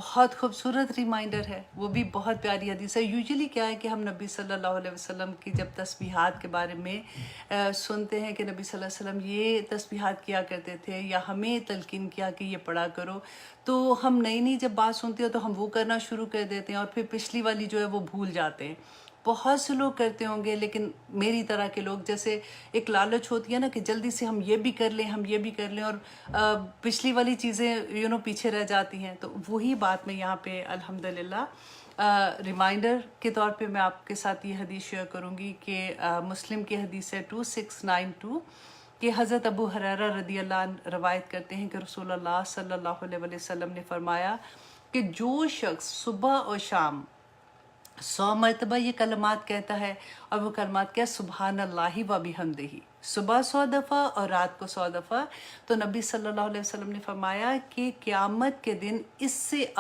بہت خوبصورت ریمائنڈر ہے، وہ بھی بہت پیاری حدیث ہے۔ یوزلی کیا ہے کہ ہم نبی صلی اللہ علیہ وسلم کی جب تسبیحات کے بارے میں سنتے ہیں کہ نبی صلی اللہ علیہ وسلم یہ تسبیحات کیا کرتے تھے یا ہمیں تلقین کیا کہ یہ پڑھا کرو، تو ہم نئی نئی جب بات سنتے ہو تو ہم وہ کرنا شروع کر دیتے ہیں اور پھر پچھلی والی جو ہے وہ بھول جاتے ہیں۔ بہت سے لوگ کرتے ہوں گے، لیکن میری طرح کے لوگ، جیسے ایک لالچ ہوتی ہے نا کہ جلدی سے ہم یہ بھی کر لیں، ہم یہ بھی کر لیں، اور پچھلی والی چیزیں پیچھے رہ جاتی ہیں۔ تو وہی بات میں یہاں پہ الحمدللہ ریمائنڈر کے طور پہ میں آپ کے ساتھ یہ حدیث شیئر کروں گی کہ مسلم کی حدیث ہے 2692 کہ حضرت ابو ہریرہ رضی اللہ عنہ روایت کرتے ہیں کہ رسول اللہ صلی اللہ علیہ وسلم نے فرمایا کہ جو شخص صبح اور شام 100 مرتبہ یہ کلمات کہتا ہے، اور وہ کلمات کیا؟ سبحان اللہ و بحمدہ، صبح 100 دفعہ اور رات کو 100 دفعہ، تو نبی صلی اللہ علیہ وسلم نے فرمایا کہ قیامت کے دن اس سے